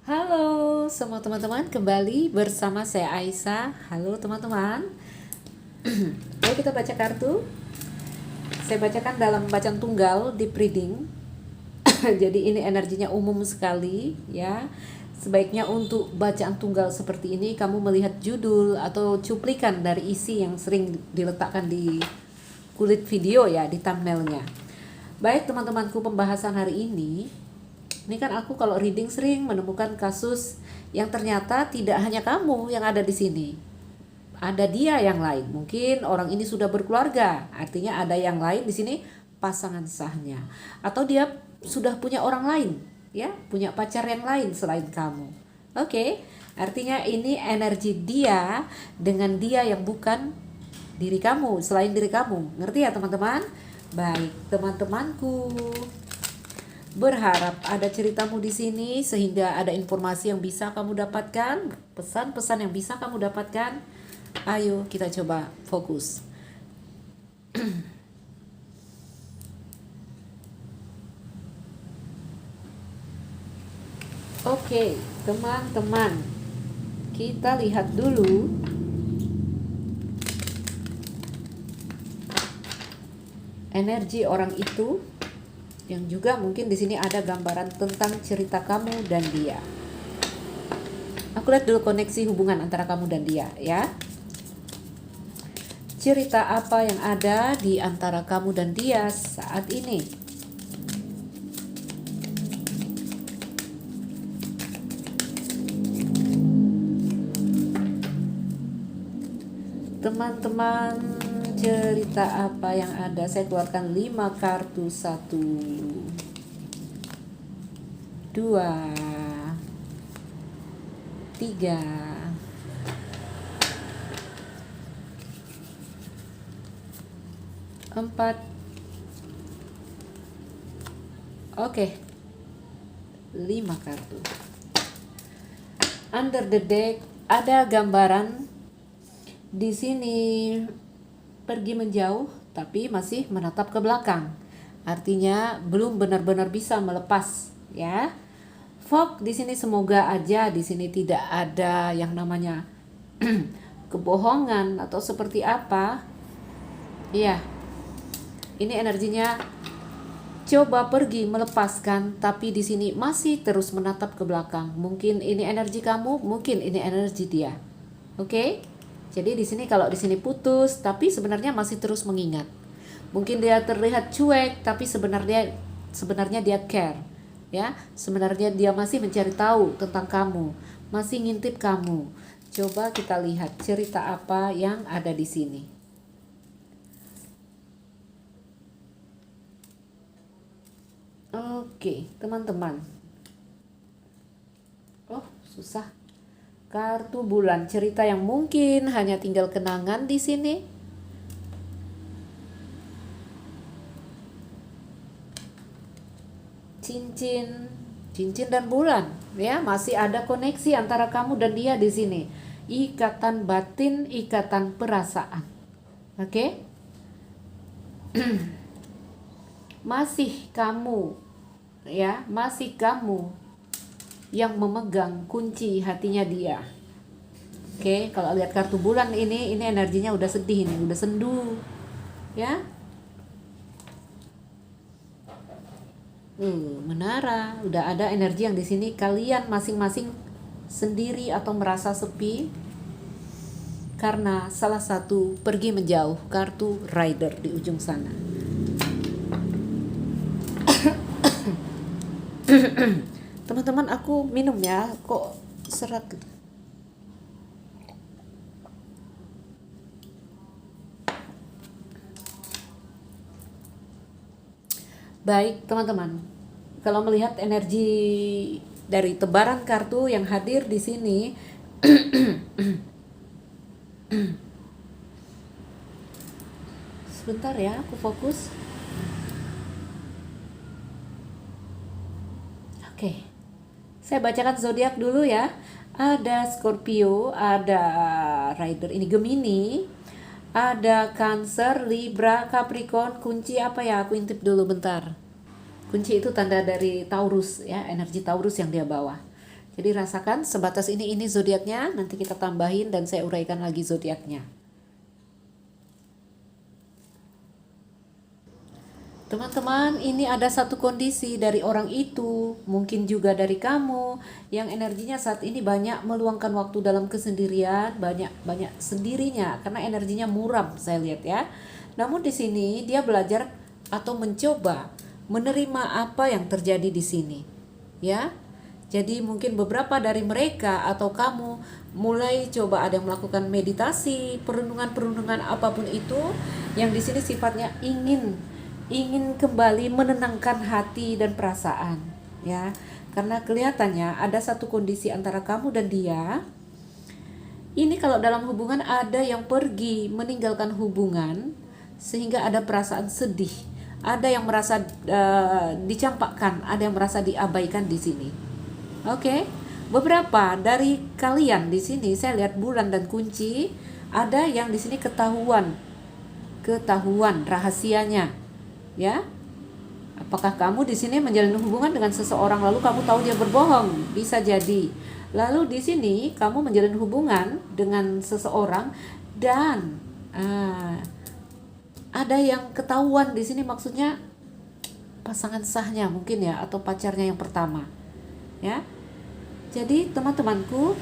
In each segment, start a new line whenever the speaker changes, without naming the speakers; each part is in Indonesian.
Halo semua teman-teman, kembali bersama saya Aisyah. Halo teman-teman. Ayo kita baca kartu. Saya bacakan dalam bacaan tunggal deep reading. Jadi ini energinya umum sekali ya. Sebaiknya untuk bacaan tunggal seperti ini kamu melihat judul atau cuplikan dari isi yang sering diletakkan di kulit video ya, di thumbnailnya. Baik teman-temanku, pembahasan hari ini kan aku kalau reading sering menemukan kasus yang ternyata tidak hanya kamu yang ada di sini. Ada dia yang lain. Mungkin orang ini sudah berkeluarga, artinya ada yang lain di sini pasangan sahnya. Atau dia sudah punya orang lain, ya, punya pacar yang lain selain kamu. Oke, artinya ini energi dia dengan dia yang bukan diri kamu, selain diri kamu. Ngerti ya teman-teman? Baik, teman-temanku. Berharap ada ceritamu di sini sehingga ada informasi yang bisa kamu dapatkan, pesan-pesan yang bisa kamu dapatkan. Ayo kita coba fokus. Oke, teman-teman. Kita lihat dulu energi orang itu, yang juga mungkin di sini ada gambaran tentang cerita kamu dan dia. Aku lihat dulu koneksi hubungan antara kamu dan dia ya. Cerita apa yang ada di antara kamu dan dia saat ini? Teman-teman, cerita apa yang ada? Saya keluarkan 5 kartu. 1 2 3 4. Oke, 5 kartu. Under the deck ada gambaran di sini pergi menjauh tapi masih menatap ke belakang. Artinya belum benar-benar bisa melepas ya. Fog di sini, semoga aja di sini tidak ada yang namanya kebohongan atau seperti apa. Iya. Ini energinya coba pergi melepaskan tapi di sini masih terus menatap ke belakang. Mungkin ini energi kamu, mungkin ini energi dia. Oke? Jadi di sini kalau di sini putus tapi sebenarnya masih terus mengingat. Mungkin dia terlihat cuek tapi sebenarnya dia care. Ya, sebenarnya dia masih mencari tahu tentang kamu, masih ngintip kamu. Coba kita lihat cerita apa yang ada di sini. Oke, teman-teman. Oh, susah. Kartu bulan, cerita yang mungkin hanya tinggal kenangan di sini. Cincin dan bulan, ya, masih ada koneksi antara kamu dan dia di sini. Ikatan batin, ikatan perasaan. Oke? Masih kamu, ya, masih kamu yang memegang kunci hatinya dia. Oke, kalau lihat kartu bulan ini energinya udah sedih nih, udah sendu. Ya. Menara, udah ada energi yang di sini kalian masing-masing sendiri atau merasa sepi karena salah satu pergi menjauh. Kartu Rider di ujung sana. Teman-teman, aku minum ya, kok serak gitu. Baik teman-teman, kalau melihat energi dari tebaran kartu yang hadir di sini, sebentar ya, aku fokus. Oke, saya bacakan zodiak dulu ya. Ada Scorpio, ada Rider ini Gemini, ada Cancer, Libra, Capricorn. Kunci apa ya? Aku intip dulu bentar. Kunci itu tanda dari Taurus ya, energi Taurus yang dia bawa. Jadi rasakan sebatas ini zodiaknya, nanti kita tambahin dan saya uraikan lagi zodiaknya. Teman-teman, ini ada satu kondisi dari orang itu, mungkin juga dari kamu, yang energinya saat ini banyak meluangkan waktu dalam kesendirian, banyak sendirinya, karena energinya muram, saya lihat ya. Namun di sini dia belajar atau mencoba menerima apa yang terjadi di sini, ya. Jadi mungkin beberapa dari mereka atau kamu mulai coba ada yang melakukan meditasi, perundungan apapun itu, yang di sini sifatnya ingin kembali menenangkan hati dan perasaan, ya. Karena kelihatannya ada satu kondisi antara kamu dan dia. Ini kalau dalam hubungan ada yang pergi meninggalkan hubungan sehingga ada perasaan sedih, ada yang merasa dicampakkan, ada yang merasa diabaikan di sini. Oke. Beberapa dari kalian di sini saya lihat bulan dan kunci, ada yang di sini ketahuan rahasianya. Ya, apakah kamu di sini menjalin hubungan dengan seseorang lalu kamu tahu dia berbohong? Bisa jadi. Lalu di sini kamu menjalin hubungan dengan seseorang dan ada yang ketahuan di sini, maksudnya pasangan sahnya mungkin ya, atau pacarnya yang pertama. Ya. Jadi teman-temanku,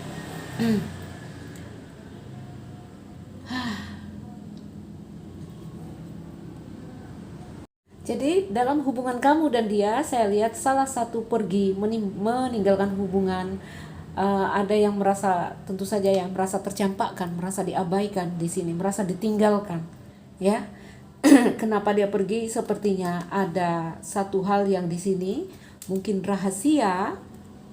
jadi dalam hubungan kamu dan dia, saya lihat salah satu pergi meninggalkan hubungan. Ada yang merasa, tentu saja yang merasa tercampakkan, merasa diabaikan di sini, merasa ditinggalkan, ya. Kenapa dia pergi? Sepertinya ada satu hal yang di sini mungkin rahasia,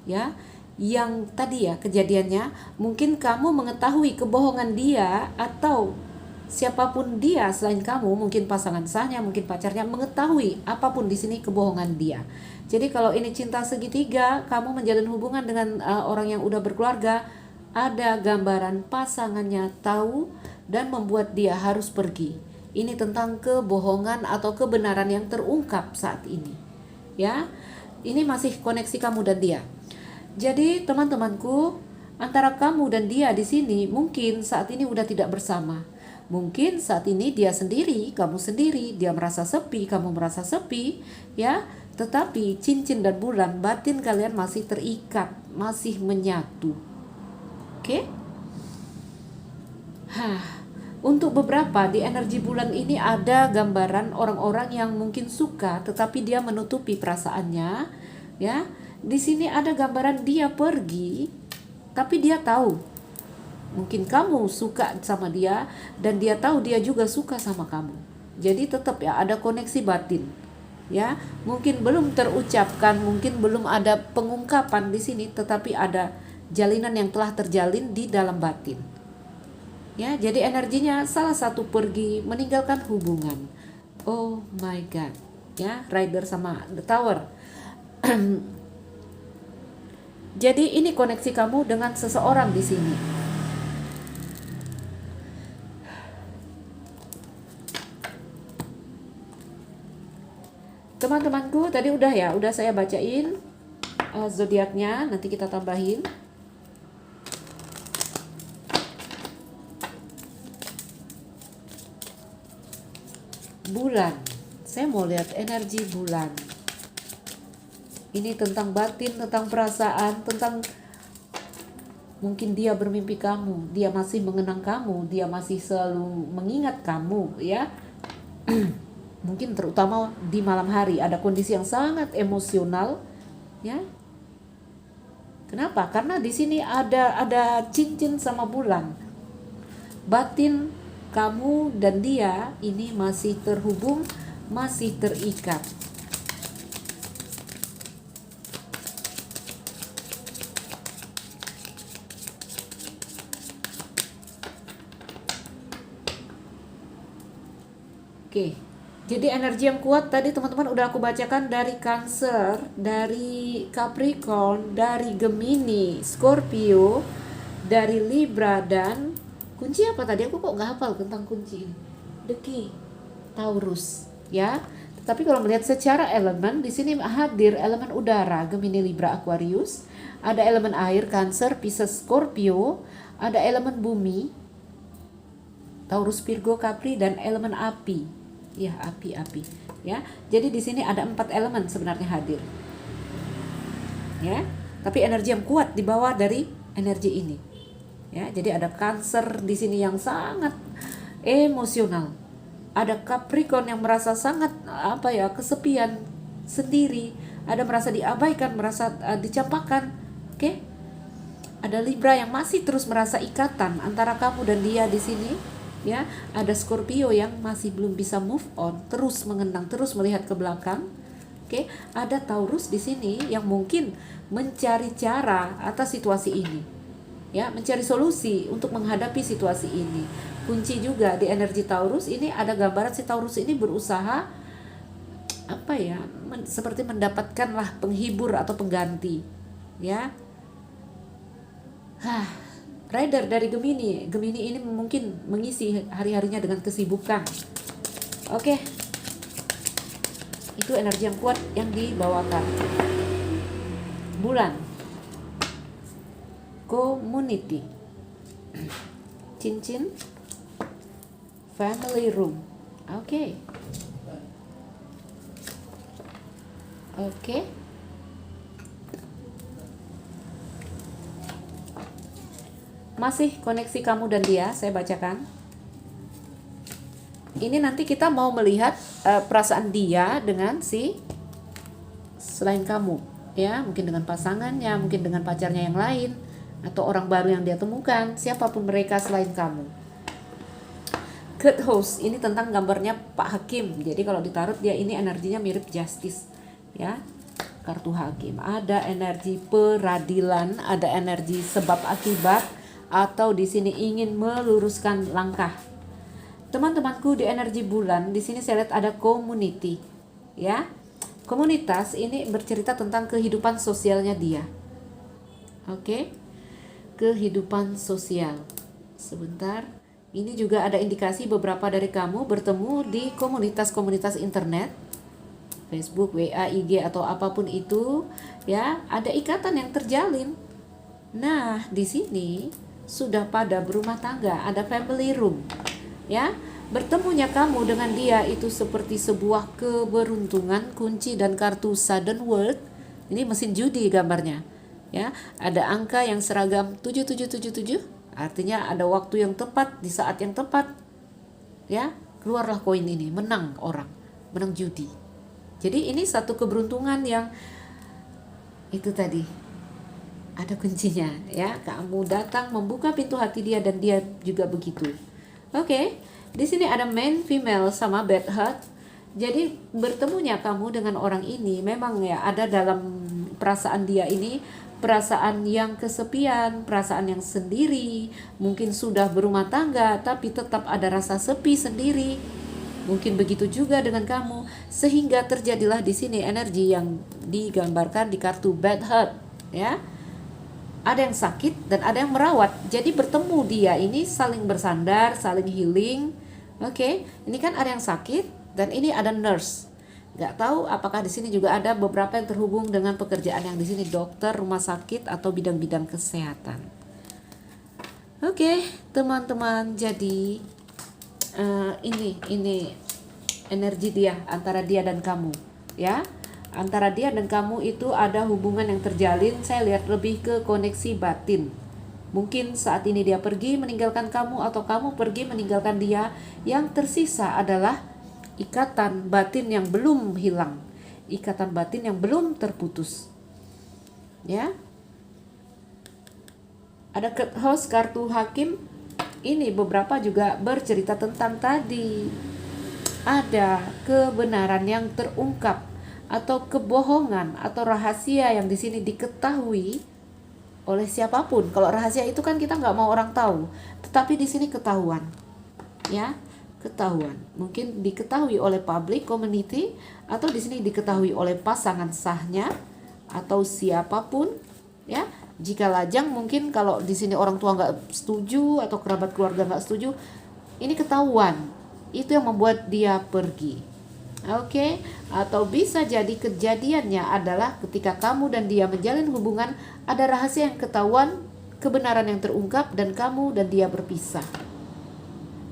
ya, yang tadi ya kejadiannya. Mungkin kamu mengetahui kebohongan dia atau siapapun dia selain kamu, mungkin pasangan sahnya, mungkin pacarnya, mengetahui apapun di sini kebohongan dia. Jadi kalau ini cinta segitiga, kamu menjalin hubungan dengan orang yang udah berkeluarga, ada gambaran pasangannya tahu dan membuat dia harus pergi. Ini tentang kebohongan atau kebenaran yang terungkap saat ini. Ya, ini masih koneksi kamu dan dia. Jadi teman-temanku, antara kamu dan dia di sini mungkin saat ini udah tidak bersama. Mungkin saat ini dia sendiri, kamu sendiri, dia merasa sepi, kamu merasa sepi, ya. Tetapi cincin dan bulan batin kalian masih terikat, masih menyatu. Oke? Untuk beberapa di energi bulan ini ada gambaran orang-orang yang mungkin suka tetapi dia menutupi perasaannya, ya. Di sini ada gambaran dia pergi tapi dia tahu mungkin kamu suka sama dia dan dia tahu dia juga suka sama kamu. Jadi tetap ya ada koneksi batin. Ya, mungkin belum terucapkan, mungkin belum ada pengungkapan di sini, tetapi ada jalinan yang telah terjalin di dalam batin. Ya, jadi energinya salah satu pergi meninggalkan hubungan. Oh my god. Ya, Rider sama The Tower. Jadi ini koneksi kamu dengan seseorang di sini. Teman-temanku, tadi udah saya bacain zodiaknya, nanti kita tambahin. Bulan, saya mau lihat energi bulan. Ini tentang batin, tentang perasaan, tentang mungkin dia bermimpi kamu, dia masih mengenang kamu, dia masih selalu mengingat kamu, ya. Mungkin terutama di malam hari ada kondisi yang sangat emosional, ya. Kenapa? Karena di sini ada cincin sama bulan. Batin kamu dan dia ini masih terhubung, masih terikat. Oke. Jadi energi yang kuat tadi teman-teman udah aku bacakan dari Cancer, dari Capricorn, dari Gemini, Scorpio, dari Libra, dan kunci apa tadi? Aku kok nggak hafal tentang kunci ini. The Key, Taurus, ya. Tapi kalau melihat secara elemen di sini hadir elemen udara, Gemini, Libra, Aquarius. Ada elemen air, Cancer, Pisces, Scorpio. Ada elemen bumi, Taurus, Virgo, Capri, dan elemen api. Ya, api. Ya, jadi di sini ada 4 elemen sebenarnya hadir. Ya, tapi energi yang kuat dibawa dari energi ini. Ya, jadi ada Cancer di sini yang sangat emosional. Ada Capricorn yang merasa sangat kesepian sendiri, ada merasa diabaikan, merasa dicampakkan. Oke. Ada Libra yang masih terus merasa ikatan antara kamu dan dia di sini, ya. Ada Scorpio yang masih belum bisa move on, terus mengenang, terus melihat ke belakang. Oke. Ada Taurus di sini yang mungkin mencari cara atas situasi ini. Ya, mencari solusi untuk menghadapi situasi ini. Kunci juga di energi Taurus ini ada gambaran si Taurus ini berusaha seperti mendapatkanlah penghibur atau pengganti, ya. Rider dari Gemini ini mungkin mengisi hari-harinya dengan kesibukan. Oke. Itu energi yang kuat yang dibawakan. Bulan, community, cincin, family room. Oke. Masih koneksi kamu dan dia, saya bacakan. Ini nanti kita mau melihat perasaan dia dengan si selain kamu, ya, mungkin dengan pasangannya, mungkin dengan pacarnya yang lain, atau orang baru yang dia temukan, siapapun mereka selain kamu. Third House ini tentang gambarnya Pak Hakim. Jadi kalau ditarot dia ini energinya mirip Justice, ya. Kartu Hakim. Ada energi peradilan, ada energi sebab akibat, atau di sini ingin meluruskan langkah. Teman-temanku, di energi bulan di sini saya lihat ada community, ya. Komunitas ini bercerita tentang kehidupan sosialnya dia. Oke. Kehidupan sosial. Sebentar. Ini juga ada indikasi beberapa dari kamu bertemu di komunitas-komunitas internet, Facebook, WA, IG, atau apapun itu, ya. Ada ikatan yang terjalin. Nah, di sini sudah pada berumah tangga, ada family room, ya. Bertemunya kamu dengan dia itu seperti sebuah keberuntungan. Kunci dan kartu sudden word. Ini mesin judi gambarnya, ya. Ada angka yang seragam 7777, artinya ada waktu yang tepat di saat yang tepat, ya. Keluarlah koin ini, menang orang, menang judi. Jadi ini satu keberuntungan yang itu tadi ada kuncinya, ya. Kamu datang membuka pintu hati dia dan dia juga begitu. Oke. Di sini ada man, female, sama bad heart. Jadi bertemunya kamu dengan orang ini memang ya ada dalam perasaan dia ini, perasaan yang kesepian, perasaan yang sendiri. Mungkin sudah berumah tangga tapi tetap ada rasa sepi sendiri. Mungkin begitu juga dengan kamu, sehingga terjadilah di sini energi yang digambarkan di kartu bad heart, ya. Ada yang sakit dan ada yang merawat. Jadi bertemu dia ini saling bersandar, saling healing. Oke, ini kan ada yang sakit dan ini ada nurse. Gak tahu apakah di sini juga ada beberapa yang terhubung dengan pekerjaan yang di sini dokter, rumah sakit, atau bidang-bidang kesehatan. Oke, teman-teman, jadi ini energi dia antara dia dan kamu, ya. Antara dia dan kamu itu ada hubungan yang terjalin. Saya lihat lebih ke koneksi batin. Mungkin saat ini dia pergi meninggalkan kamu, atau kamu pergi meninggalkan dia. Yang tersisa adalah ikatan batin yang belum hilang, ikatan batin yang belum terputus, ya. Ada host kartu hakim. Ini beberapa juga bercerita tentang tadi ada kebenaran yang terungkap, atau kebohongan atau rahasia yang di sini diketahui oleh siapapun. Kalau rahasia itu kan kita nggak mau orang tahu, tetapi di sini ketahuan, ya, ketahuan. Mungkin diketahui oleh public community, atau di sini diketahui oleh pasangan sahnya atau siapapun, ya. Jika lajang, mungkin kalau di sini orang tua nggak setuju atau kerabat keluarga nggak setuju, ini ketahuan. Itu yang membuat dia pergi. Oke, atau bisa jadi kejadiannya adalah ketika kamu dan dia menjalin hubungan, ada rahasia yang ketahuan, kebenaran yang terungkap, dan kamu dan dia berpisah.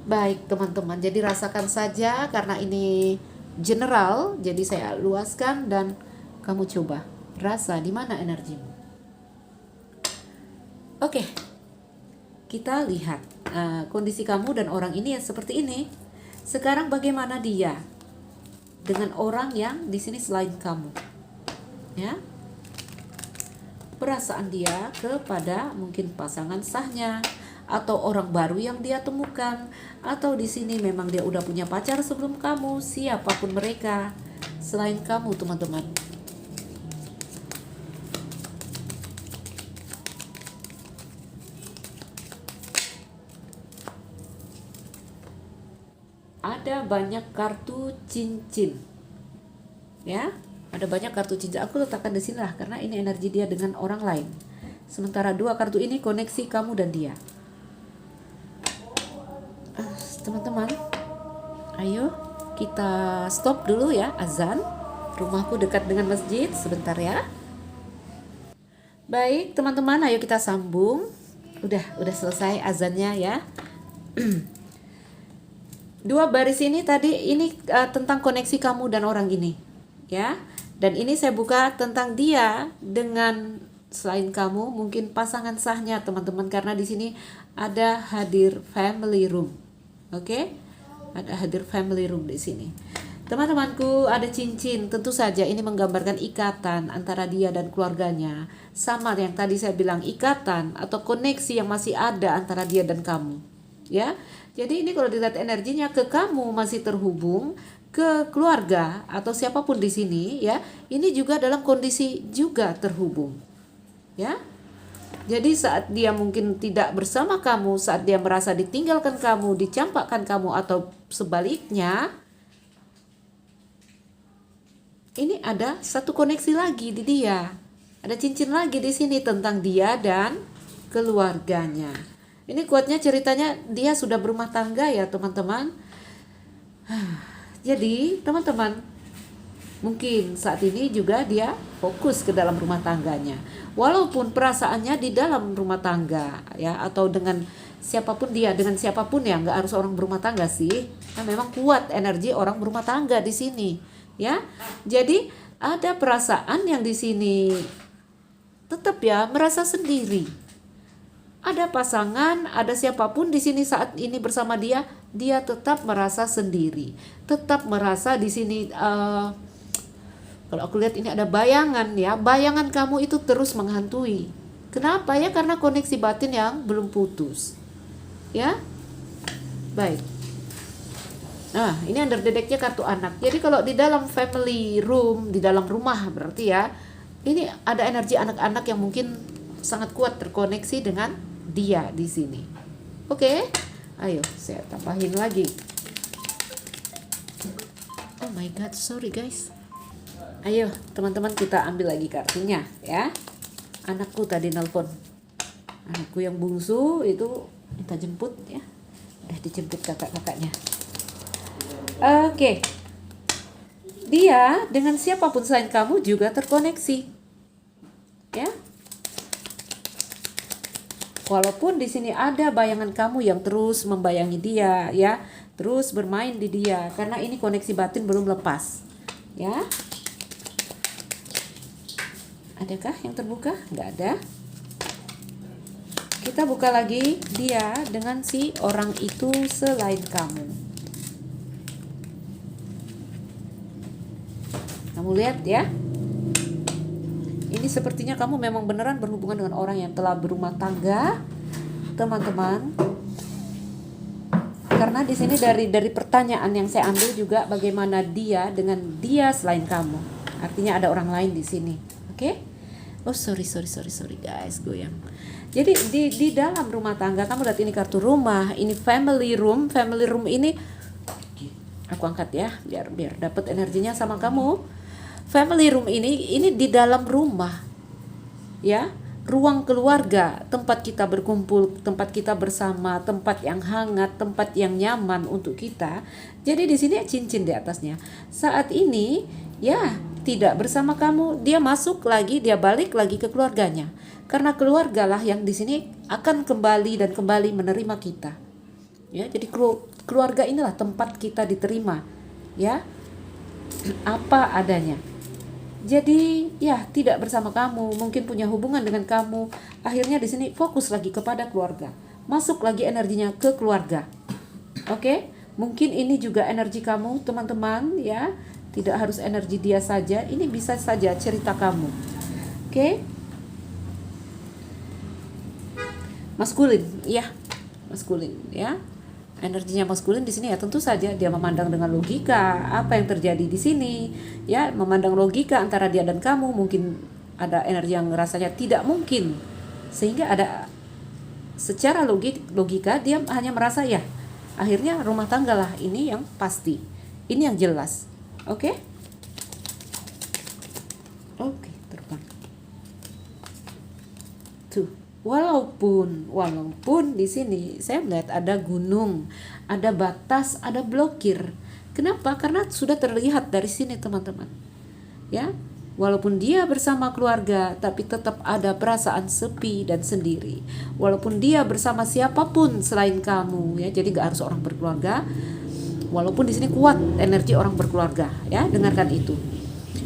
Baik teman-teman, jadi rasakan saja karena ini general, jadi saya luaskan dan kamu coba rasa di mana energimu. Oke, kita lihat kondisi kamu dan orang ini ya seperti ini. Sekarang bagaimana dia dengan orang yang di sini selain kamu, ya? Perasaan dia kepada mungkin pasangan sahnya atau orang baru yang dia temukan, atau di sini memang dia udah punya pacar sebelum kamu, siapapun mereka selain kamu, teman-teman. Ada banyak kartu cincin, ya, ada banyak kartu cincin. Aku letakkan di sini lah karena ini energi dia dengan orang lain. Sementara dua kartu ini koneksi kamu dan dia. Teman-teman, ayo kita stop dulu ya, azan. Rumahku dekat dengan masjid, sebentar ya. Baik teman-teman, ayo kita sambung. Udah selesai azannya ya. Dua baris ini tadi ini tentang koneksi kamu dan orang ini, ya. Dan ini saya buka tentang dia dengan selain kamu, mungkin pasangan sahnya, teman-teman, karena di sini ada hadir family room. Oke? Ada hadir family room di sini. Teman-temanku, ada cincin. Tentu saja ini menggambarkan ikatan antara dia dan keluarganya. Sama yang tadi saya bilang, ikatan atau koneksi yang masih ada antara dia dan kamu, ya. Jadi ini kalau dilihat energinya ke kamu masih terhubung, ke keluarga atau siapapun di sini, ya. Ini juga dalam kondisi juga terhubung, ya. Jadi saat dia mungkin tidak bersama kamu, saat dia merasa ditinggalkan kamu, dicampakkan kamu atau sebaliknya, ini ada satu koneksi lagi di dia. Ada cincin lagi di sini tentang dia dan keluarganya. Ini kuatnya ceritanya dia sudah berumah tangga ya teman-teman. Jadi teman-teman, mungkin saat ini juga dia fokus ke dalam rumah tangganya. Walaupun perasaannya di dalam rumah tangga ya, atau dengan siapapun dia, dengan siapapun ya, nggak harus orang berumah tangga sih. Nah, memang kuat energi orang berumah tangga di sini ya. Jadi ada perasaan yang di sini tetap ya merasa sendiri. Ada pasangan, ada siapapun di sini saat ini bersama dia, dia tetap merasa sendiri, tetap merasa di sini. Kalau aku lihat ini ada bayangan ya, bayangan kamu itu terus menghantui. Kenapa ya? Karena koneksi batin yang belum putus, ya. Baik. Nah, ini under dedeknya kartu anak. Jadi kalau di dalam family room, di dalam rumah berarti ya, ini ada energi anak-anak yang mungkin sangat kuat terkoneksi dengan dia di sini. Oke, ayo saya tambahin lagi. Oh my god, sorry guys. Ayo teman-teman kita ambil lagi kartunya ya. Anakku tadi nelpon. Anakku yang bungsu itu minta jemput ya. Udah dijemput kakak-kakaknya. Oke. Dia dengan siapapun selain kamu juga terkoneksi. Ya. Walaupun di sini ada bayangan kamu yang terus membayangi dia, ya, terus bermain di dia, karena ini koneksi batin belum lepas, ya. Adakah yang terbuka? Nggak ada. Kita buka lagi dia dengan si orang itu selain kamu. Kamu lihat ya. Ini sepertinya kamu memang beneran berhubungan dengan orang yang telah berumah tangga, teman-teman. Karena di sini dari pertanyaan yang saya ambil juga bagaimana dia dengan dia selain kamu. Artinya ada orang lain di sini. Oke? Oh sorry guys, goyang. Jadi di dalam rumah tangga kamu lihat ini kartu rumah, ini family room. Family room ini aku angkat ya biar dapat energinya sama kamu. Family room ini di dalam rumah, ya. ruang keluarga, tempat kita berkumpul, tempat kita bersama, tempat yang hangat, tempat yang nyaman untuk kita. Jadi di sini cincin di atasnya. Saat ini ya tidak bersama kamu, dia masuk lagi, dia balik lagi ke keluarganya. Karena keluargalah yang di sini akan kembali dan kembali menerima kita. Ya, jadi keluarga inilah tempat kita diterima, ya, apa adanya. Jadi ya tidak bersama kamu, mungkin punya hubungan dengan kamu. Akhirnya di sini fokus lagi kepada keluarga, masuk lagi energinya ke keluarga. Oke, mungkin ini juga energi kamu teman-teman ya. Tidak harus energi dia saja, ini bisa saja cerita kamu. Oke, maskulin, ya, maskulin ya. Energinya maskulin di sini ya tentu saja dia memandang dengan logika apa yang terjadi di sini, ya, memandang logika antara dia dan kamu. Mungkin ada energi yang rasanya tidak mungkin, sehingga ada secara logika dia hanya merasa ya akhirnya rumah tangga lah ini yang pasti, ini yang jelas. Oke, terbang tuh. Walaupun di sini saya melihat ada gunung, ada batas, ada blokir. Kenapa? Karena sudah terlihat dari sini teman-teman. Ya, walaupun dia bersama keluarga, tapi tetap ada perasaan sepi dan sendiri. Walaupun dia bersama siapapun selain kamu, ya, jadi gak harus orang berkeluarga. Walaupun di sini kuat energi orang berkeluarga, ya, dengarkan itu.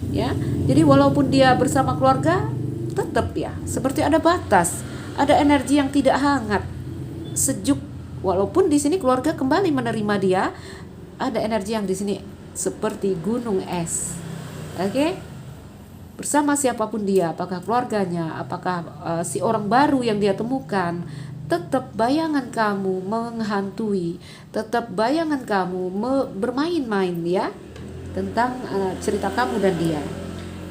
Ya, jadi walaupun dia bersama keluarga, tetap ya seperti ada batas. Ada energi yang tidak hangat, sejuk. Walaupun di sini keluarga kembali menerima dia, ada energi yang di sini seperti gunung es. Oke? Bersama siapapun dia, apakah keluarganya, apakah si orang baru yang dia temukan, tetap bayangan kamu menghantui, tetap bayangan kamu bermain-main ya tentang cerita kamu dan dia.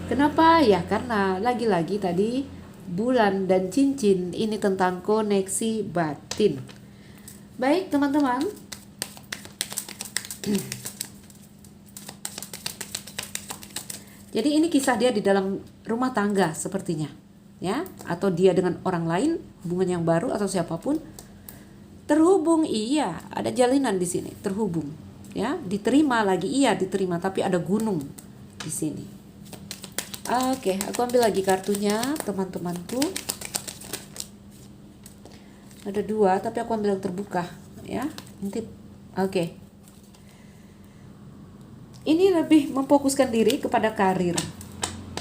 Kenapa? Ya karena lagi-lagi tadi bulan dan cincin ini tentang koneksi batin. Baik teman-teman, jadi ini kisah dia di dalam rumah tangga sepertinya, ya, atau dia dengan orang lain, hubungan yang baru atau siapapun. Terhubung, iya, ada jalinan di sini, terhubung, ya, diterima lagi, iya diterima, tapi ada gunung di sini. Oke, aku ambil lagi kartunya teman-temanku. Ada 2, tapi aku ambil yang terbuka ya. Intip. Oke. Ini lebih memfokuskan diri kepada karir.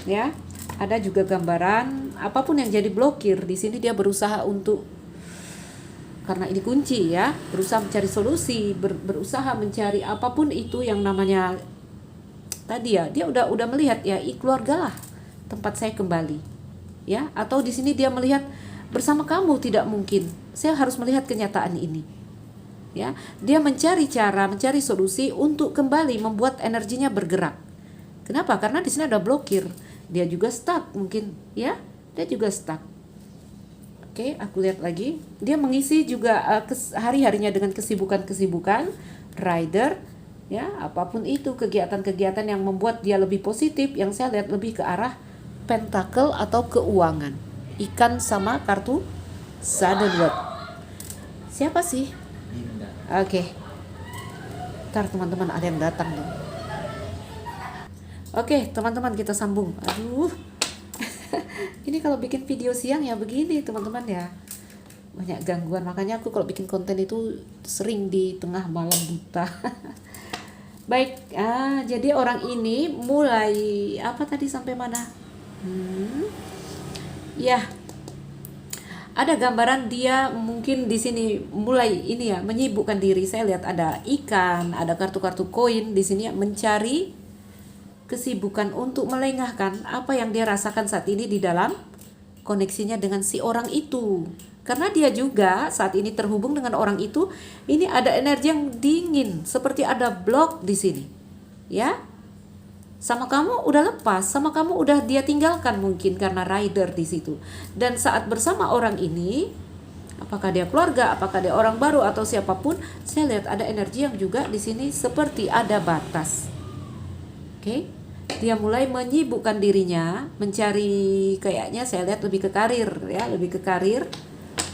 Ya. Ada juga gambaran apapun yang jadi blokir di sini dia berusaha untuk, karena ini kunci ya, berusaha mencari solusi, berusaha mencari apapun itu yang namanya tadi ya, dia udah melihat ya, keluarga lah tempat saya kembali, ya. Atau di sini dia melihat bersama kamu tidak mungkin. Saya harus melihat kenyataan ini, ya. Dia mencari cara, mencari solusi untuk kembali membuat energinya bergerak. Kenapa? Karena di sini ada blokir. Dia juga stuck mungkin, ya. Dia juga stuck. Oke, aku lihat lagi. Dia mengisi juga hari-harinya dengan kesibukan-kesibukan, rider. Ya, apapun itu kegiatan-kegiatan yang membuat dia lebih positif, yang saya lihat lebih ke arah pentacle atau keuangan. Ikan sama kartu sudden wealth. Siapa sih? Oke. Ntar teman-teman ada yang datang nih. Oke, teman-teman kita sambung. Aduh. Ini kalau bikin video siang ya begini teman-teman ya. Banyak gangguan, makanya aku kalau bikin konten itu sering di tengah malam buta. Baik, jadi orang ini mulai apa tadi sampai mana? Ya, ada gambaran dia mungkin di sini mulai ini ya menyibukkan diri. Saya lihat ada ikan, ada kartu-kartu koin di sini ya, mencari kesibukan untuk melengahkan apa yang dia rasakan saat ini di dalam koneksinya dengan si orang itu. Karena dia juga saat ini terhubung dengan orang itu, ini ada energi yang dingin, seperti ada blok di sini. Ya. Sama kamu udah lepas, sama kamu udah dia tinggalkan mungkin karena rider di situ. Dan saat bersama orang ini, apakah dia keluarga, apakah dia orang baru atau siapapun, saya lihat ada energi yang juga di sini seperti ada batas. Oke. Dia mulai menyibukkan dirinya, mencari, kayaknya saya lihat lebih ke karir ya, lebih ke karir.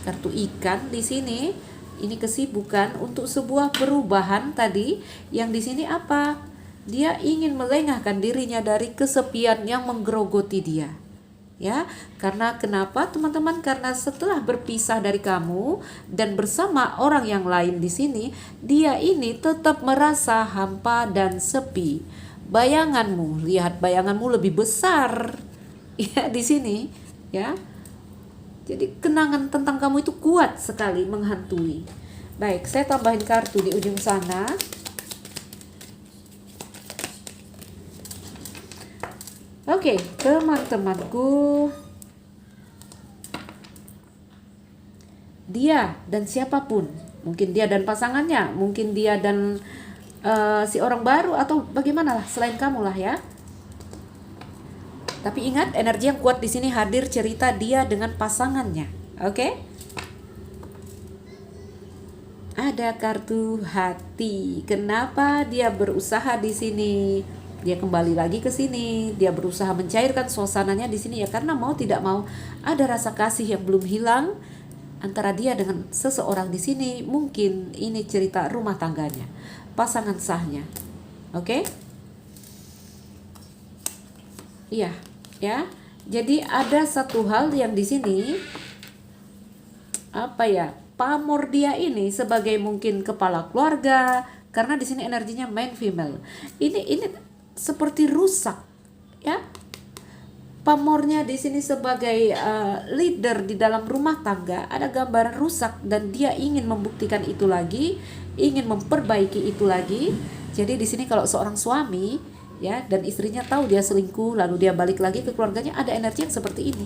Kartu ikan di sini, ini kesibukan untuk sebuah perubahan tadi, yang di sini apa? Dia ingin melengahkan dirinya dari kesepian yang menggerogoti dia. Ya, karena kenapa teman-teman? Karena setelah berpisah dari kamu dan bersama orang yang lain di sini, dia ini tetap merasa hampa dan sepi. Bayanganmu, lihat bayanganmu lebih besar ya di sini, ya. Jadi kenangan tentang kamu itu kuat sekali menghantui. Baik, saya tambahin kartu di ujung sana. Oke, teman-temanku, dia dan siapapun, mungkin dia dan pasangannya, mungkin dia dan si orang baru, atau bagaimana lah, selain kamu lah ya. Tapi ingat, energi yang kuat di sini hadir cerita dia dengan pasangannya. Oke? Ada kartu hati. Kenapa dia berusaha di sini? Dia kembali lagi ke sini, dia berusaha mencairkan suasananya di sini ya, karena mau tidak mau ada rasa kasih yang belum hilang antara dia dengan seseorang di sini. Mungkin ini cerita rumah tangganya, pasangan sahnya. Oke? Iya, ya. Jadi ada satu hal yang di sini, apa ya? Pamor dia ini sebagai mungkin kepala keluarga, karena di sini energinya main female. Ini seperti rusak, ya. Pamornya di sini sebagai leader di dalam rumah tangga, ada gambaran rusak dan dia ingin membuktikan itu lagi, ingin memperbaiki itu lagi. Jadi di sini kalau seorang suami ya dan istrinya tahu dia selingkuh lalu dia balik lagi ke keluarganya, ada energi yang seperti ini.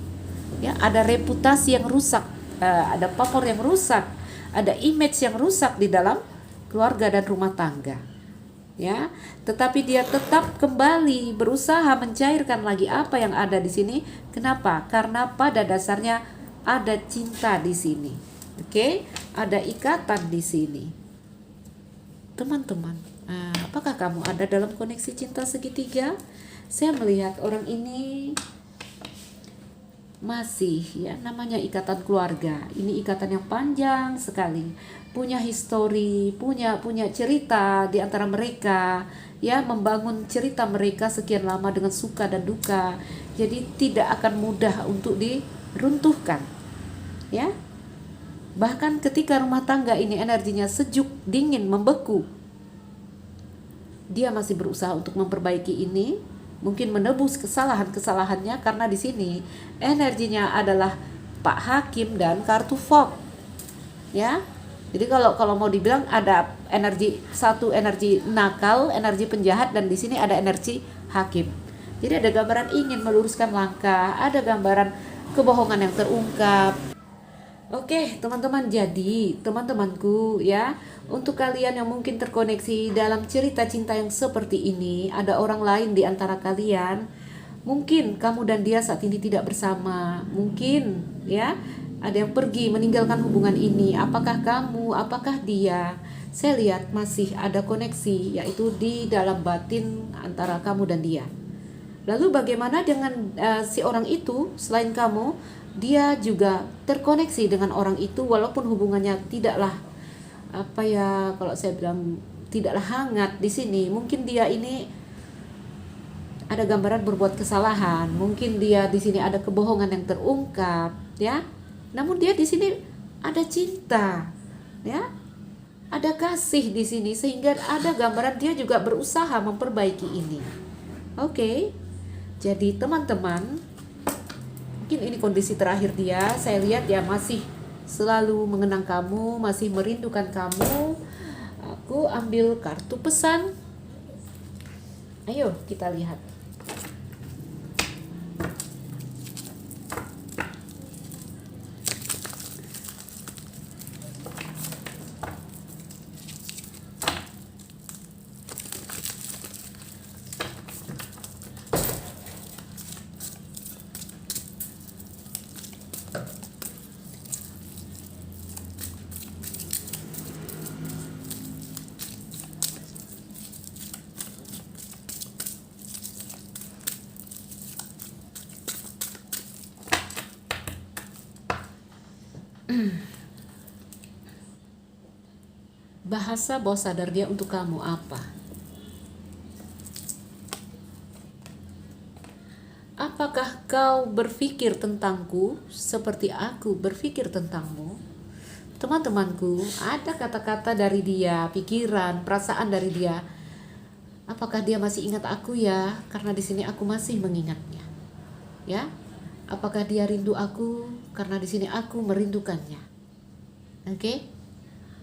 Ya, ada reputasi yang rusak, ada pamor yang rusak, ada image yang rusak di dalam keluarga dan rumah tangga. Ya, tetapi dia tetap kembali berusaha mencairkan lagi apa yang ada di sini. Kenapa? Karena pada dasarnya ada cinta di sini. Oke, ada ikatan di sini. Teman-teman, apakah kamu ada dalam koneksi cinta segitiga? Saya melihat orang ini masih ya, namanya ikatan keluarga. Ini ikatan yang panjang sekali, punya histori, punya cerita di antara mereka, ya, membangun cerita mereka sekian lama dengan suka dan duka. Jadi tidak akan mudah untuk diruntuhkan, ya. Bahkan ketika rumah tangga ini energinya sejuk, dingin, membeku, dia masih berusaha untuk memperbaiki ini, mungkin menebus kesalahan-kesalahannya, karena di sini energinya adalah Pak Hakim dan kartu Fog. Ya. Jadi kalau mau dibilang ada energi satu, energi nakal, energi penjahat, dan di sini ada energi Hakim. Jadi ada gambaran ingin meluruskan langkah, ada gambaran kebohongan yang terungkap. Oke, teman-teman, jadi teman-temanku ya, untuk kalian yang mungkin terkoneksi dalam cerita cinta yang seperti ini, ada orang lain di antara kalian. Mungkin kamu dan dia saat ini tidak bersama. Mungkin ya, ada yang pergi meninggalkan hubungan ini. Apakah kamu, apakah dia? Saya lihat masih ada koneksi, yaitu di dalam batin antara kamu dan dia. Lalu bagaimana dengan si orang itu selain kamu? Dia juga terkoneksi dengan orang itu, walaupun hubungannya tidaklah, apa ya, kalau saya bilang tidaklah hangat di sini. Mungkin dia ini ada gambaran berbuat kesalahan, mungkin dia di sini ada kebohongan yang terungkap, ya. Namun dia di sini ada cinta, ya. Ada kasih di sini, sehingga ada gambaran dia juga berusaha memperbaiki ini. Oke. Jadi teman-teman, mungkin ini kondisi terakhir dia. Saya lihat dia masih selalu mengenang kamu, masih merindukan kamu. Aku ambil kartu pesan. Ayo kita lihat. Bahasa bawah sadar dia untuk kamu apa? Apakah kau berpikir tentangku seperti aku berpikir tentangmu? Teman-temanku, ada kata-kata dari dia, pikiran, perasaan dari dia. Apakah dia masih ingat aku ya? Karena di sini aku masih mengingatnya. Ya. Apakah dia rindu aku? Karena di sini aku merindukannya. Oke?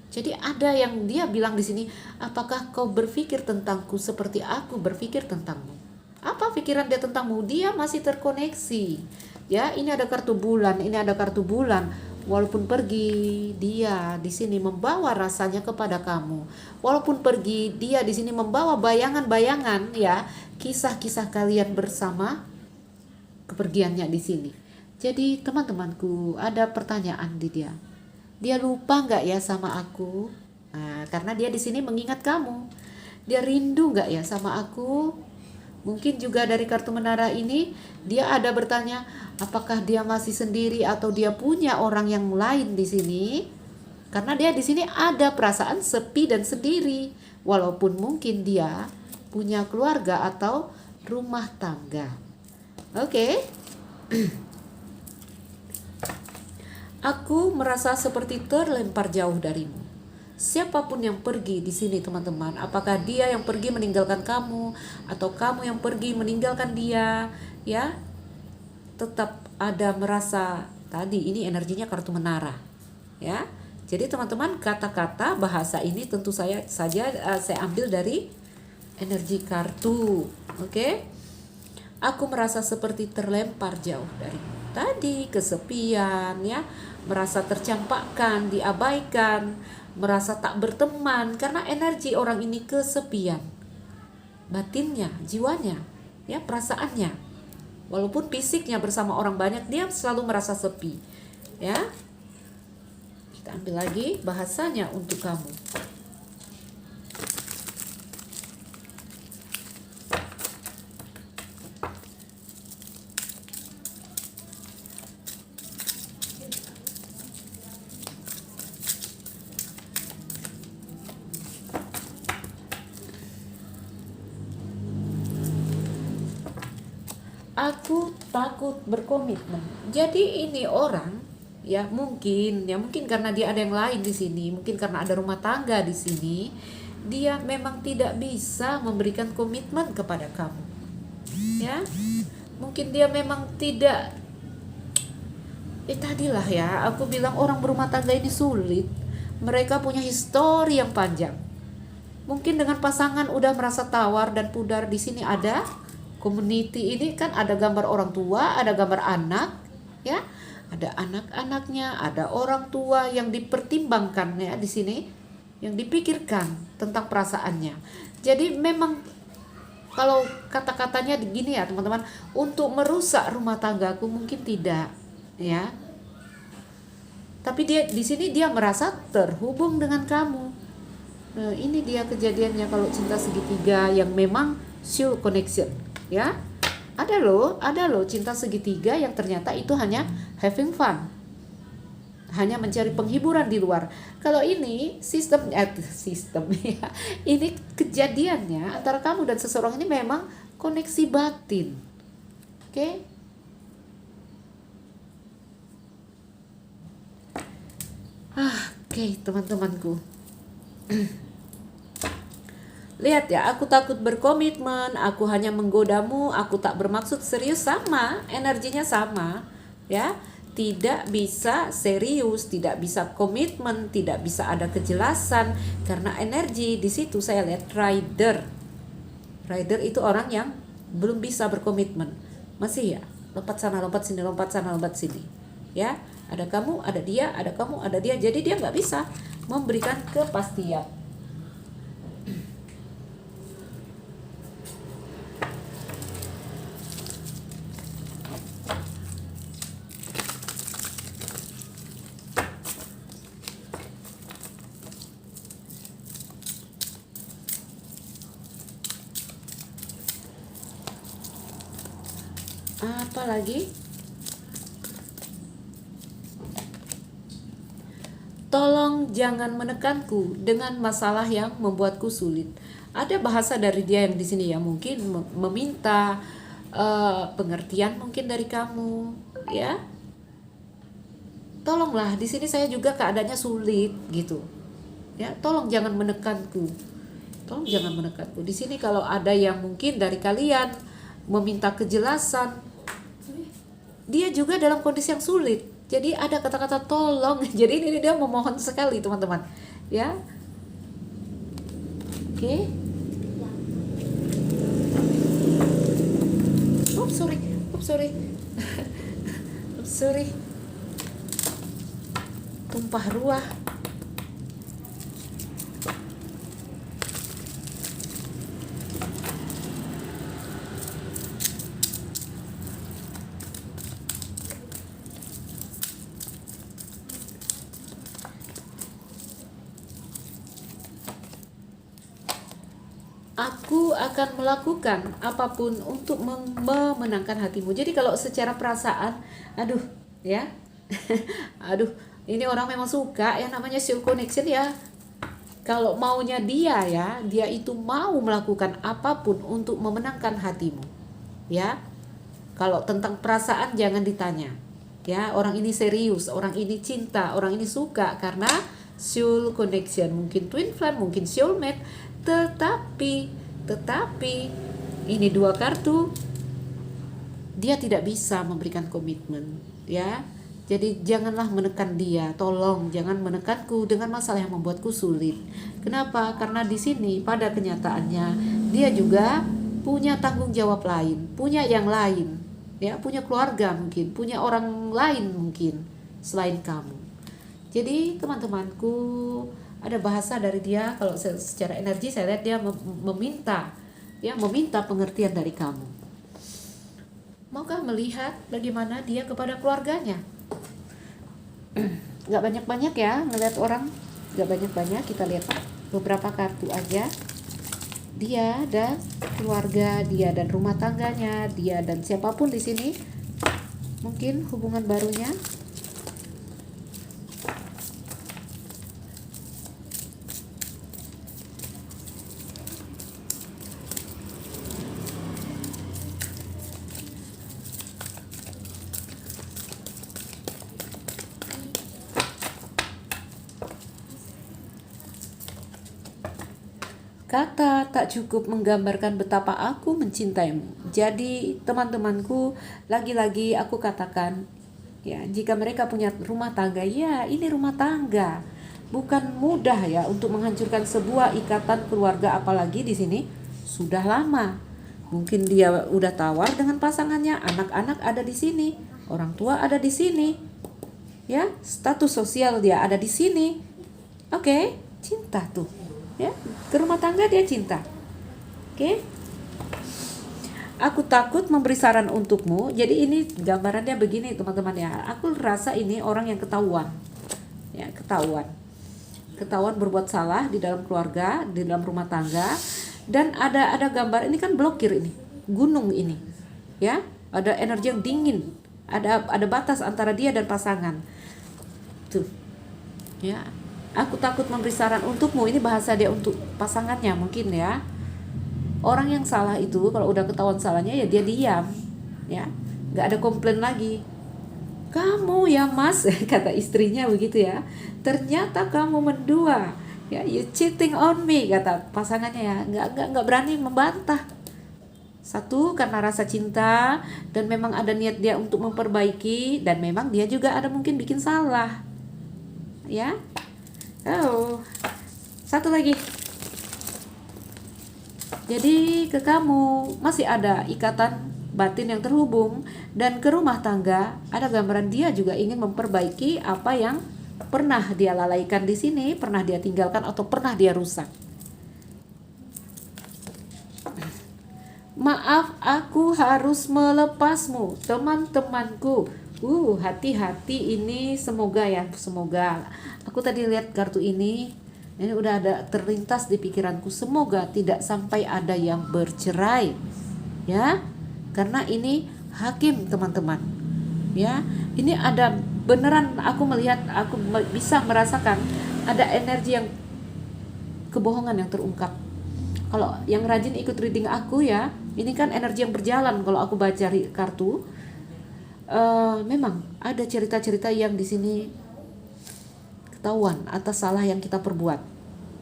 Jadi ada yang dia bilang di sini, apakah kau berpikir tentangku seperti aku berpikir tentangmu? Apa pikiran dia tentangmu? Dia masih terkoneksi. Ya, ini ada kartu bulan, ini ada kartu bulan. Walaupun pergi, dia di sini membawa rasanya kepada kamu. Walaupun pergi, dia di sini membawa bayangan-bayangan, ya, kisah-kisah kalian bersama kepergiannya di sini. Jadi teman-temanku, ada pertanyaan di dia. Dia lupa nggak ya sama aku? Nah, karena dia di sini mengingat kamu. Dia rindu nggak ya sama aku? Mungkin juga dari kartu menara ini dia ada bertanya, apakah dia masih sendiri atau dia punya orang yang lain di sini? Karena dia di sini ada perasaan sepi dan sendiri, walaupun mungkin dia punya keluarga atau rumah tangga. Oke. Aku merasa seperti terlempar jauh darimu. Siapapun yang pergi di sini teman-teman, apakah dia yang pergi meninggalkan kamu atau kamu yang pergi meninggalkan dia, ya, tetap ada merasa tadi ini energinya kartu menara, ya. Jadi teman-teman, kata-kata bahasa ini tentu saja saya ambil dari energi kartu, oke? Aku merasa seperti terlempar jauh darimu. Tadi kesepian, ya, merasa tercampakkan, diabaikan, merasa tak berteman karena energi orang ini kesepian. Batinnya, jiwanya, ya, perasaannya. Walaupun fisiknya bersama orang banyak, dia selalu merasa sepi. Ya. Kita ambil lagi bahasanya untuk kamu. Aku takut berkomitmen. Jadi ini orang, ya mungkin karena dia ada yang lain di sini, mungkin karena ada rumah tangga di sini, dia memang tidak bisa memberikan komitmen kepada kamu. Ya. Mungkin dia memang tidak tadilah ya, aku bilang orang berumah tangga ini sulit. Mereka punya histori yang panjang. Mungkin dengan pasangan udah merasa tawar dan pudar. Di sini ada community ini kan ada gambar orang tua, ada gambar anak, ya, ada anak-anaknya, ada orang tua yang dipertimbangkan ya di sini, yang dipikirkan tentang perasaannya. Jadi memang kalau kata-katanya gini ya teman-teman, untuk merusak rumah tanggaku mungkin tidak, ya. Tapi dia di sini dia merasa terhubung dengan kamu. Nah, ini dia kejadiannya kalau cinta segitiga yang memang soul connection. Ya, ada loh cinta segitiga yang ternyata itu hanya having fun, hanya mencari penghiburan di luar. Kalau ini sistem ya, ini kejadiannya antara kamu dan seseorang ini memang koneksi batin. Oke? Oke, teman-temanku. Lihat ya, aku takut berkomitmen, aku hanya menggodamu, aku tak bermaksud serius, sama, energinya sama, ya. Tidak bisa serius, tidak bisa komitmen, tidak bisa ada kejelasan karena energi di situ saya lihat rider. Rider itu orang yang belum bisa berkomitmen. Masih ya, lompat sana, lompat sini, lompat sana, lompat sini. Ya, ada kamu, ada dia, ada kamu, ada dia. Jadi dia nggak bisa memberikan kepastian. Apa lagi? Tolong jangan menekanku dengan masalah yang membuatku sulit. Ada bahasa dari dia yang di sini ya, mungkin meminta pengertian mungkin dari kamu, ya. Tolonglah, di sini saya juga keadaannya sulit gitu. Ya, tolong jangan menekanku. Tolong jangan menekanku. Di sini kalau ada yang mungkin dari kalian meminta kejelasan, dia juga dalam kondisi yang sulit. Jadi ada kata-kata tolong. Jadi ini dia memohon sekali, teman-teman. Ya. Oke. Sorry. Sorry. Tumpah ruah. Aku akan melakukan apapun untuk memenangkan hatimu. Jadi kalau secara perasaan, aduh ya, aduh ini orang memang suka yang namanya soul connection ya. Kalau maunya dia ya, dia itu mau melakukan apapun untuk memenangkan hatimu. Ya, kalau tentang perasaan jangan ditanya. Ya, orang ini serius, orang ini cinta, orang ini suka karena soul connection, mungkin twin flame, mungkin soulmate. Tetapi ini dua kartu, dia tidak bisa memberikan komitmen, ya. Jadi janganlah menekan dia, tolong jangan menekanku dengan masalah yang membuatku sulit. Kenapa? Karena di sini pada kenyataannya dia juga punya tanggung jawab lain, punya yang lain, ya, punya keluarga mungkin, punya orang lain mungkin selain kamu. Jadi teman-temanku, ada bahasa dari dia. Kalau secara energi saya lihat dia meminta pengertian dari kamu. Maukah melihat bagaimana dia kepada keluarganya? Gak banyak-banyak ya ngelihat orang, gak banyak-banyak, kita lihat beberapa kartu aja. Dia dan keluarga, dia dan rumah tangganya, dia dan siapapun di sini, mungkin hubungan barunya. Kata tak cukup menggambarkan betapa aku mencintaimu. Jadi teman-temanku, lagi-lagi aku katakan, ya, jika mereka punya rumah tangga, ya ini rumah tangga. Bukan mudah ya untuk menghancurkan sebuah ikatan keluarga, apalagi di sini sudah lama. Mungkin dia udah tawar dengan pasangannya, anak-anak ada di sini, orang tua ada di sini. Ya, status sosial dia ada di sini. Oke, cinta tuh. Ya, ke rumah tangga dia cinta. Oke. Aku takut memberi saran untukmu. Jadi ini gambarannya begini teman-teman ya. Aku rasa ini orang yang ketahuan. Ya, ketahuan berbuat salah di dalam keluarga, di dalam rumah tangga. Dan ada gambar, ini kan blokir ini, gunung ini. Ya, ada energi yang dingin. Ada batas antara dia dan pasangan. Tuh. Ya. Aku takut memberi saran untukmu. Ini bahasa dia untuk pasangannya mungkin ya. Orang yang salah itu kalau udah ketahuan salahnya ya dia diam, ya, nggak ada komplain lagi. Kamu ya mas, kata istrinya begitu ya. Ternyata kamu mendua, ya, you cheating on me, kata pasangannya ya. Nggak berani membantah. Satu, karena rasa cinta dan memang ada niat dia untuk memperbaiki, dan memang dia juga ada mungkin bikin salah, ya. Oh, satu lagi. Jadi ke kamu masih ada ikatan batin yang terhubung, dan ke rumah tangga ada gambaran dia juga ingin memperbaiki apa yang pernah dia lalaikan di sini, pernah dia tinggalkan atau pernah dia rusak. Maaf, aku harus melepasmu, teman-temanku. Hati-hati ini, semoga ya, semoga. Aku tadi lihat kartu ini udah ada terlintas di pikiranku, semoga tidak sampai ada yang bercerai, ya, karena ini hakim teman-teman, ya. Ini ada beneran aku melihat, aku bisa merasakan ada energi yang kebohongan yang terungkap. Kalau yang rajin ikut reading aku ya, ini kan energi yang berjalan. Kalau aku baca kartu, memang ada cerita-cerita yang di sini ketahuan atas salah yang kita perbuat.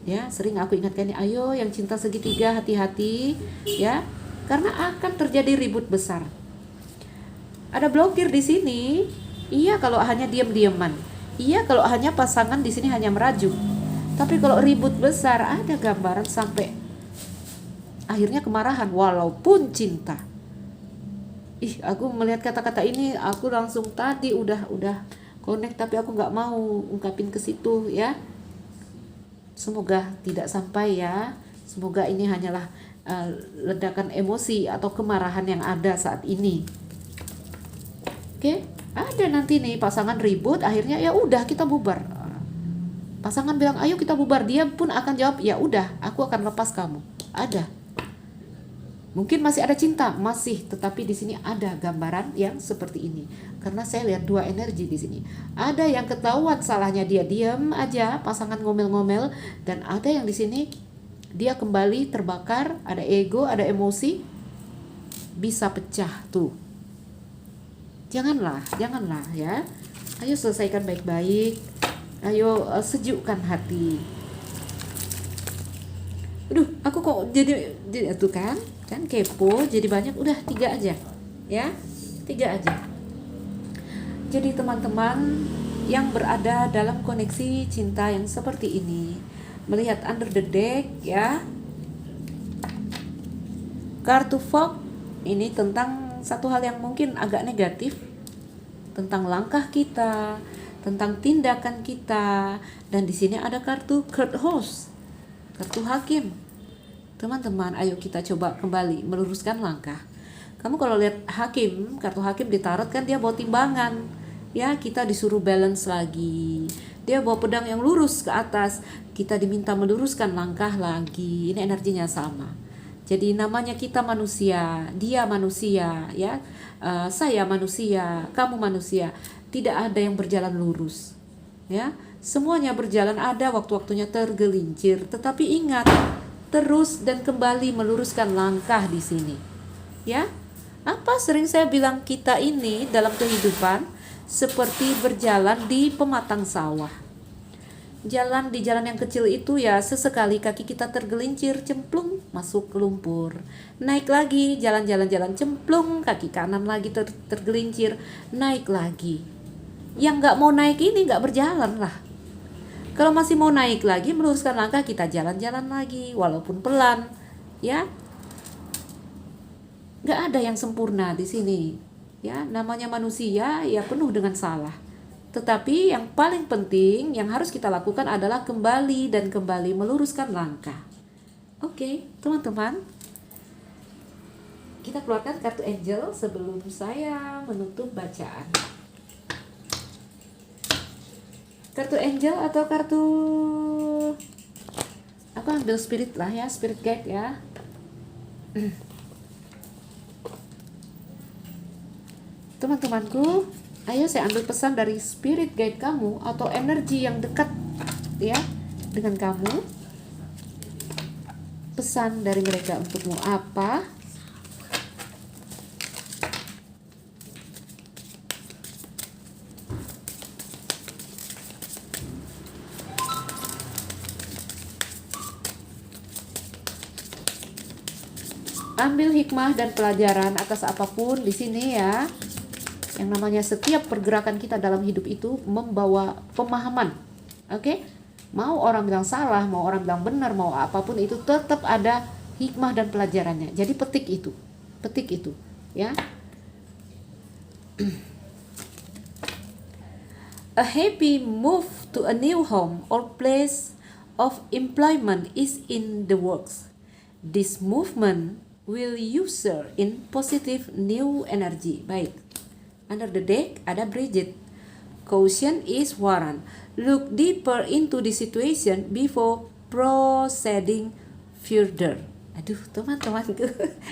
Ya, sering aku ingatkan, ayo yang cinta segitiga hati-hati ya, karena akan terjadi ribut besar. Ada blokir di sini. Iya kalau hanya diam-diaman. Iya kalau hanya pasangan di sini hanya merajuk. Tapi kalau ribut besar, ada gambaran sampai akhirnya kemarahan walaupun cinta. Aku melihat kata-kata ini, aku langsung tadi udah connect, tapi aku nggak mau ungkapin ke situ ya. Semoga tidak sampai ya. Semoga ini hanyalah ledakan emosi atau kemarahan yang ada saat ini. Oke, ada nanti nih pasangan ribut, akhirnya ya udah kita bubar. Pasangan bilang ayo kita bubar, dia pun akan jawab ya udah, aku akan lepas kamu. Ada. Mungkin masih ada cinta, masih, tetapi di sini ada gambaran yang seperti ini. Karena saya lihat dua energi di sini. Ada yang ketahuan salahnya, dia diam aja, pasangan ngomel-ngomel, dan ada yang di sini dia kembali terbakar, ada ego, ada emosi, bisa pecah tuh. Janganlah ya. Ayo selesaikan baik-baik. Ayo sejukkan hati. Aduh, aku kok jadi tuh kan kepo, jadi banyak. Udah 3 aja ya, 3 aja. Jadi teman-teman yang berada dalam koneksi cinta yang seperti ini, melihat under the deck ya, kartu fog ini tentang satu hal yang mungkin agak negatif, tentang langkah kita, tentang tindakan kita. Dan di sini ada kartu Court House, kartu hakim. Teman-teman, ayo kita coba kembali meluruskan langkah. Kamu kalau lihat hakim, kartu hakim di tarot kan dia bawa timbangan. Ya, kita disuruh balance lagi. Dia bawa pedang yang lurus ke atas. Kita diminta meluruskan langkah lagi. Ini energinya sama. Jadi namanya kita manusia, dia manusia, ya. Saya manusia, kamu manusia. Tidak ada yang berjalan lurus. Ya, semuanya berjalan, ada waktu-waktunya tergelincir. Tetapi ingat, terus dan kembali meluruskan langkah di sini. Ya, apa sering saya bilang, kita ini dalam kehidupan seperti berjalan di pematang sawah. Jalan di jalan yang kecil itu ya, sesekali kaki kita tergelincir, cemplung masuk ke lumpur. Naik lagi, jalan-jalan cemplung, kaki kanan lagi tergelincir, naik lagi. Yang nggak mau naik ini nggak berjalan lah. Kalau masih mau naik lagi, meluruskan langkah, kita jalan-jalan lagi, walaupun pelan, ya. Nggak ada yang sempurna di sini, ya. Namanya manusia, ya penuh dengan salah. Tetapi yang paling penting yang harus kita lakukan adalah kembali dan kembali meluruskan langkah. Oke, teman-teman. Kita keluarkan kartu angel sebelum saya menutup bacaan. Kartu angel atau kartu, aku ambil spirit lah ya, spirit guide ya. Teman-temanku, ayo saya ambil pesan dari spirit guide kamu atau energi yang dekat ya dengan kamu. Pesan dari mereka untukmu apa? Ambil hikmah dan pelajaran atas apapun di sini ya. Yang namanya setiap pergerakan kita dalam hidup itu membawa pemahaman. Oke? Mau orang bilang salah, mau orang bilang benar, mau apapun itu tetap ada hikmah dan pelajarannya. Jadi petik itu, ya. A happy move to a new home or place of employment is in the works. This movement will usher in positive new energy. Baik. Under the deck ada Bridget. Caution is warrant. Look deeper into the situation before proceeding further. Aduh, teman-temanku,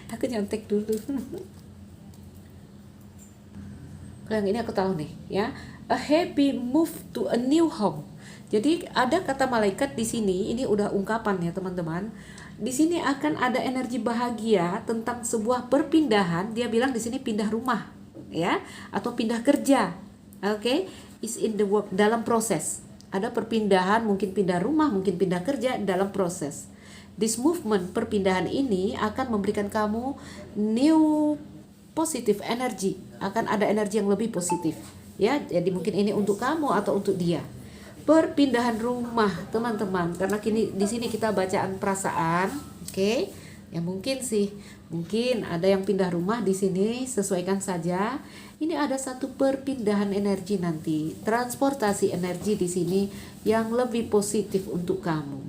aku nyontek dulu. Kalau yang ini aku tahu nih, ya. a happy move to a new home. Jadi ada kata malaikat di sini, ini udah ungkapan ya teman-teman. Di sini akan ada energi bahagia tentang sebuah perpindahan. Dia bilang di sini pindah rumah, ya, atau pindah kerja. Oke, is in the work, dalam proses. Ada perpindahan, mungkin pindah rumah, mungkin pindah kerja dalam proses. This movement, perpindahan ini akan memberikan kamu new positive energy, akan ada energi yang lebih positif. Ya, jadi mungkin ini untuk kamu atau untuk dia. Perpindahan rumah, teman-teman, karena kini di sini kita bacaan perasaan, oke? Ya mungkin ada yang pindah rumah di sini, sesuaikan saja. Ini ada satu perpindahan energi nanti, transportasi energi di sini yang lebih positif untuk kamu.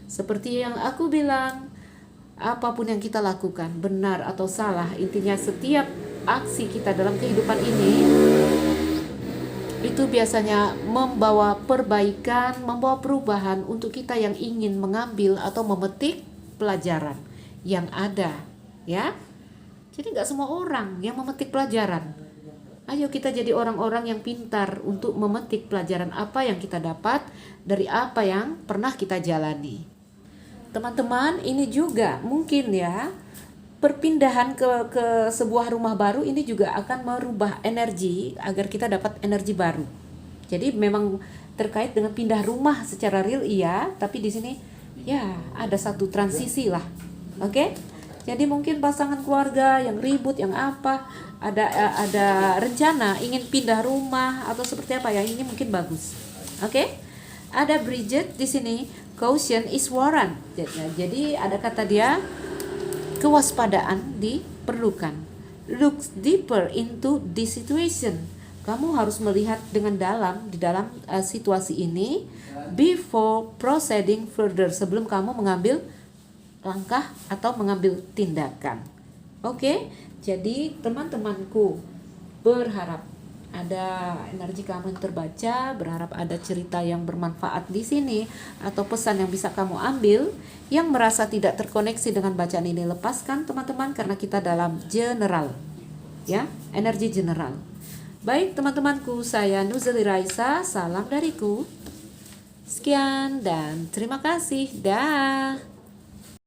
Seperti yang aku bilang, apapun yang kita lakukan, benar atau salah, intinya setiap aksi kita dalam kehidupan ini itu biasanya membawa perbaikan, membawa perubahan untuk kita yang ingin mengambil atau memetik pelajaran yang ada, ya. Jadi nggak semua orang yang memetik pelajaran. Ayo kita jadi orang-orang yang pintar untuk memetik pelajaran apa yang kita dapat dari apa yang pernah kita jalani. Teman-teman, ini juga mungkin ya, perpindahan ke sebuah rumah baru ini juga akan merubah energi agar kita dapat energi baru. Jadi memang terkait dengan pindah rumah secara real iya, tapi di sini ya ada satu transisi lah. Oke? Jadi mungkin pasangan keluarga yang ribut, yang apa, ada rencana ingin pindah rumah atau seperti apa ya, ini mungkin bagus. Oke? Ada Bridget di sini, caution is warrant. Jadi ada kata dia, kewaspadaan diperlukan. Look deeper into this situation. Kamu harus melihat dengan dalam di dalam situasi ini before proceeding further, sebelum kamu mengambil langkah atau mengambil tindakan. Oke? Jadi teman-temanku, berharap ada energi kamu yang terbaca, berharap ada cerita yang bermanfaat di sini atau pesan yang bisa kamu ambil. Yang merasa tidak terkoneksi dengan bacaan ini, lepaskan teman-teman, karena kita dalam general, ya, energi general. Baik teman-temanku, saya Nuzeli Raisa, salam dariku. Sekian dan terima kasih. Dah.